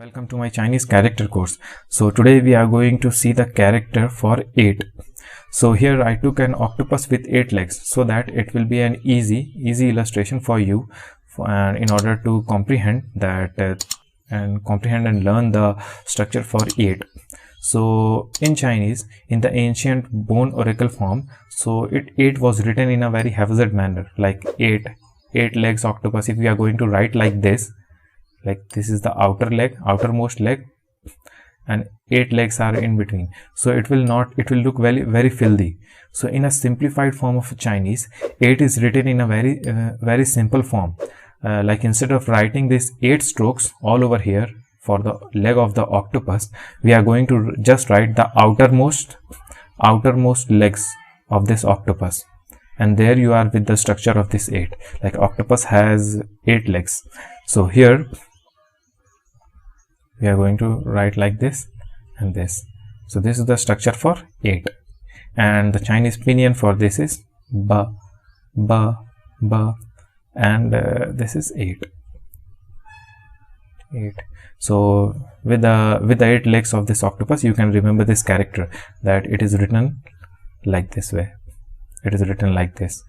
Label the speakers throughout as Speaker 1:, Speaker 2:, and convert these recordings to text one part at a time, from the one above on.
Speaker 1: Welcome to my Chinese character course. So today we are going to see the character for 8. So here I took an octopus with 8 legs so that it will be an easy illustration for you in order to comprehend that and learn the structure for 8. So in Chinese, in the ancient bone oracle form, so 8 was written in a very haphazard manner, like 8 legs octopus. If we are going to write like this is the outermost leg, and 8 legs are in between, so it will look very filthy. So in a simplified form of Chinese, 8 is written in a very simple form, like instead of writing this 8 strokes all over here for the leg of the octopus, we are going to just write the outermost legs of this octopus, and there you are with the structure of this 8. Like octopus has 8 legs, so here we are going to write like this and this. So this is the structure for 8, and the Chinese pinyin for this is ba, and this is 8. So with the 8 legs of this octopus, you can remember this character, that it is written like this way. It is written like this.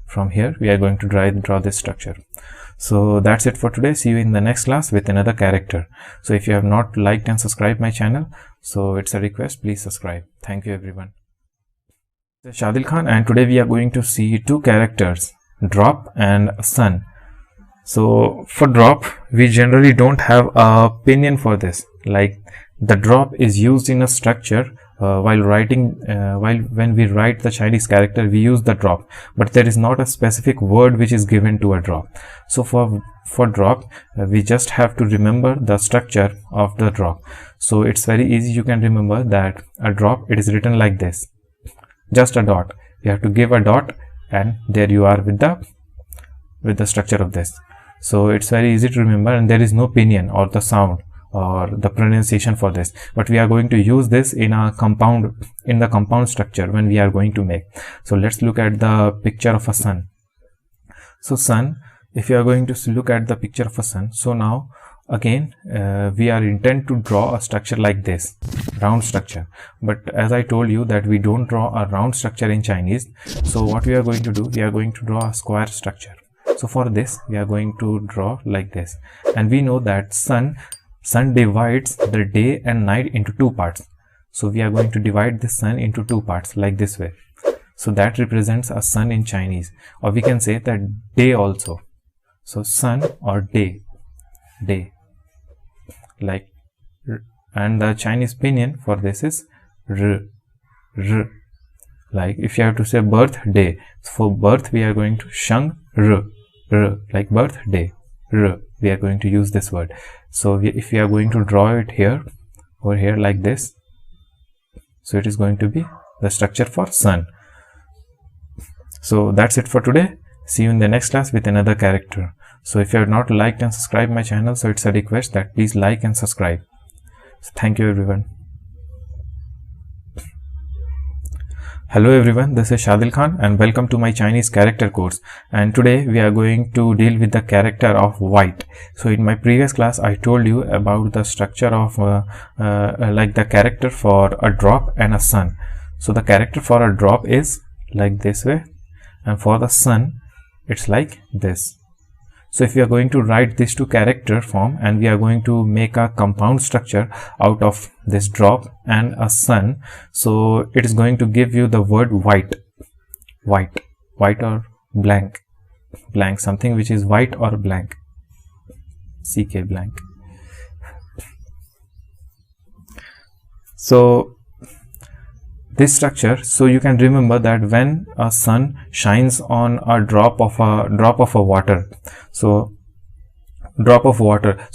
Speaker 1: From here we are going to draw this structure. So that's it for today. See you in the next class with another character. So if you have not liked and subscribed my channel, so it's a request, please subscribe. Thank you everyone. This is Shadil Khan, and today we are going to see 2 characters, drop and sun. So for drop, we generally don't have a pinyin for this. Like the drop is used in a structure when we write the Chinese character, we use the drop, but there is not a specific word which is given to a drop. So for drop, we just have to remember the structure of the drop. So it's very easy. You can remember that a drop, it is written like this, just a dot. You have to give a dot, and there you are with the structure of this. So it's very easy to remember, and there is no pinyin or the sound or the pronunciation for this, but we are going to use this in the compound structure when we are going to make. So let's look at the picture of a sun. So sun, if you are going to look at the picture of a sun, so now again we are intent to draw a structure like this, round structure. But as I told you that we don't draw a round structure in Chinese, so what we are going to do, we are going to draw a square structure. So for this we are going to draw like this, and we know that sun divides the day and night into 2 parts. So we are going to divide the sun into 2 parts like this way. So that represents a sun in Chinese, or we can say that day also. So sun or day, like, and the Chinese pinyin for this is r. Like if you have to say birthday, for birth we are going to shang r, like birthday, r. We are going to use this word. So if we are going to draw it here, over here like this, so it is going to be the structure for sun. So that's it for today. See you in the next class with another character. So if you have not liked and subscribed my channel, so it's a request that please like and subscribe. So thank you everyone. Hello everyone, this is Shadil Khan, and welcome to my Chinese character course. And today we are going to deal with the character of white. So in my previous class I told you about the structure of like the character for a drop and a sun. So the character for a drop is like this way, and for the sun it's like this. So if we are going to write these 2 character form, and we are going to make a compound structure out of this drop and a sun, so it is going to give you the word white or blank, something which is white or blank, ck, blank. So this structure, so you can remember that when a sun shines on a drop of water, so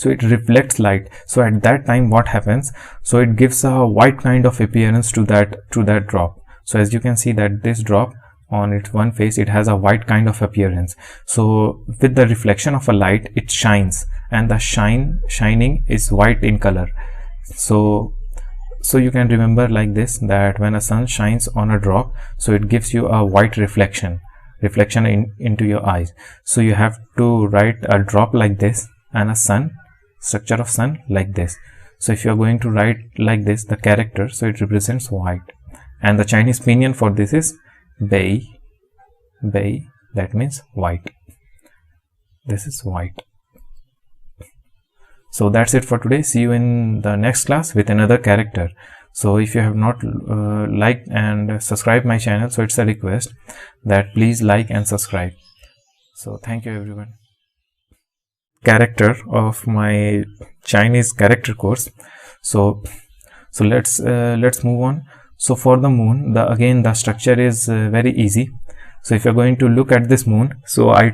Speaker 1: it reflects light. So at that time what happens, so it gives a white kind of appearance to that drop. So as you can see that this drop, on its one face, it has a white kind of appearance. So with the reflection of a light, it shines, and the shining is white in color. So you can remember like this, that when a sun shines on a drop, so it gives you a white reflection into your eyes. So you have to write a drop like this and a sun structure of sun like this. So if you are going to write like this the character, so it represents white, and the Chinese pinyin for this is bei, that means white. This is white. So that's it for today. See you in the next class with another character. So if you have not liked and subscribed my channel, so it's a request that please like and subscribe. So thank you everyone. Character of my Chinese character course. So let's move on. So for the moon, again the structure is very easy. So if you're going to look at this moon, so I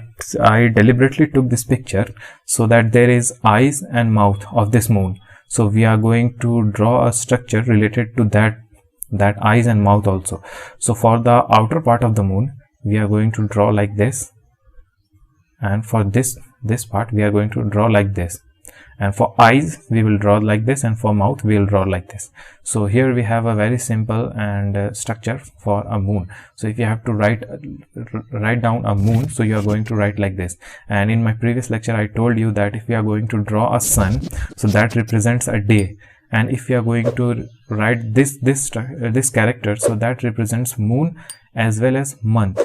Speaker 1: deliberately took this picture so that there is eyes and mouth of this moon. So we are going to draw a structure related to that eyes and mouth also. So for the outer part of the moon, we are going to draw like this, and for this part we are going to draw like this, and for eyes we will draw like this, and for mouth we will draw like this. So here we have a very simple and structure for a moon. So if you have to write down a moon, so you are going to write like this. And in my previous lecture I told you that if we are going to draw a sun, so that represents a day, and if we are going to write this character, so that represents moon as well as month,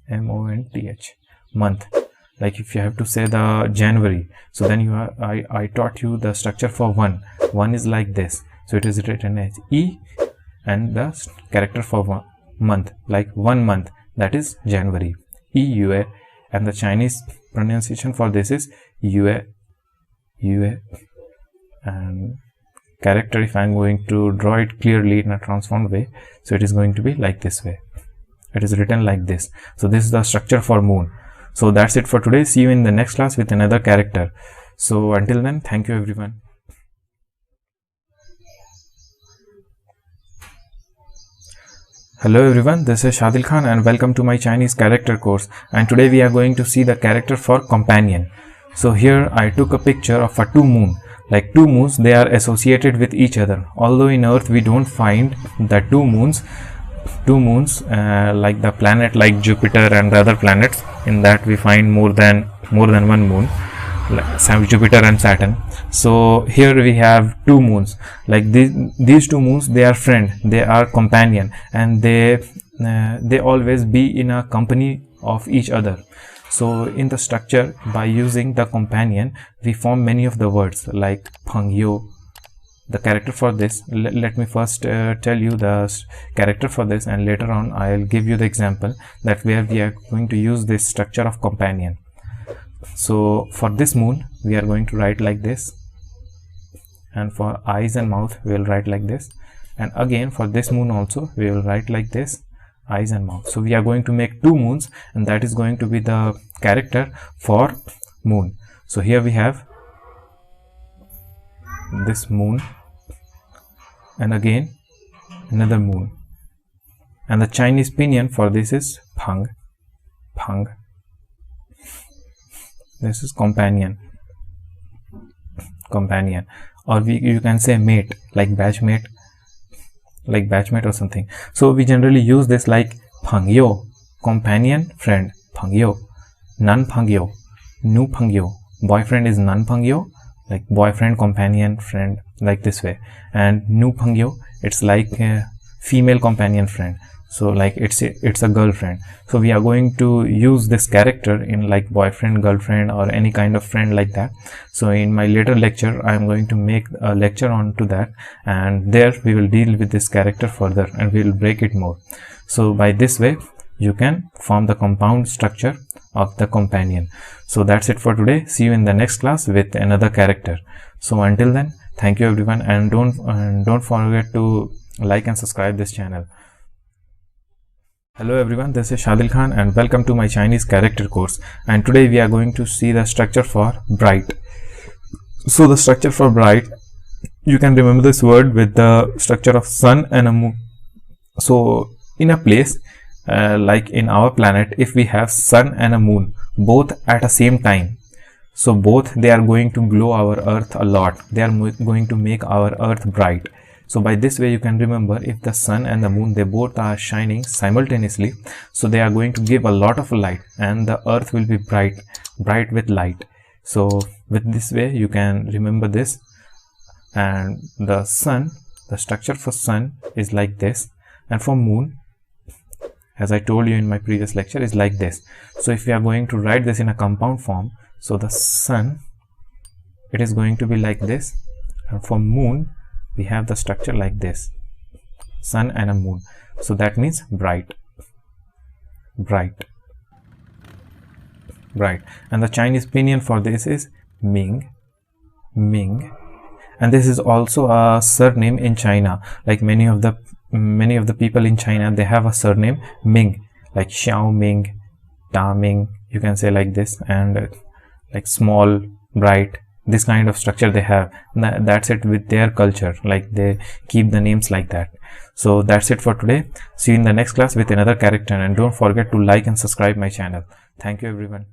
Speaker 1: month, month. Like if you have to say the January, so then I taught you the structure for one is like this. So it is written as E, and the character for one month, like 1 month, that is January, EUA, and the Chinese pronunciation for this is UA. And character, if I am going to draw it clearly in a transformed way, so it is going to be like this way. It is written like this. So this is the structure for moon. So that's it for today. See you in the next class with another character. So until then, thank you everyone. Hello everyone, this is Shadil Khan and welcome to my Chinese character course, and today we are going to see the character for companion. So here I took a picture of a two moon. Like two moons, they are associated with each other. Although in Earth we don't find the two moons like the planet like Jupiter and the other planets. In that we find more than one moon, like Jupiter and Saturn. So here we have two moons. Like these two moons, they are friend, they are companion, and they always be in a company of each other. So in the structure, by using the companion, we form many of the words like Pangyo. The character for this, let me first tell you the character for this, and later on I'll give you the example that where we are going to use this structure of companion. So for this moon we are going to write like this, and for eyes and mouth we will write like this, and again for this moon also we will write like this, eyes and mouth. So we are going to make two moons, and that is going to be the character for moon. So here we have this moon, and again another moon, and the Chinese pinyin for this is Pang. This is companion, or you can say mate, like batchmate or something. So we generally use this like Pangyo, companion, friend, Pangyo, Nan Pangyo, Nu Pangyo, boyfriend is Nan Pangyo, like boyfriend, companion, friend, like this way. And Nu Pangyo, it's like a female companion friend, so like it's a girlfriend. So we are going to use this character in like boyfriend, girlfriend, or any kind of friend like that. So in my later lecture I am going to make a lecture on to that, and there we will deal with this character further and we will break it more. So by this way you can form the compound structure of the companion. So that's it for today. See you in the next class with another character. So until then, thank you everyone, and don't forget to like and subscribe this channel. Hello everyone, this is Shadil Khan and welcome to my Chinese character course, and today we are going to see the structure for bright. So the structure for bright, you can remember this word with the structure of sun and a moon. So in a place like in our planet, if we have sun and a moon both at the same time, so both they are going to glow our earth a lot. They are going to make our earth bright. So by this way you can remember, if the sun and the moon, they both are shining simultaneously, so they are going to give a lot of light and the earth will be bright with light. So with this way you can remember this. And the sun, the structure for sun is like this, and for moon, as I told you in my previous lecture, is like this. So if we are going to write this in a compound form, so the sun, it is going to be like this, and for moon we have the structure like this, sun and a moon. So that means bright, bright, bright. And the Chinese pinyin for this is Ming, Ming. And this is also a surname in China. Like many of the people in China, they have a surname Ming, like Xiao Ming, Da Ming, you can say like this. And like small, bright, this kind of structure they have. That's it with their culture, like they keep the names like that. So that's it for today. See you in the next class with another character, and don't forget to like and subscribe my channel. Thank you everyone.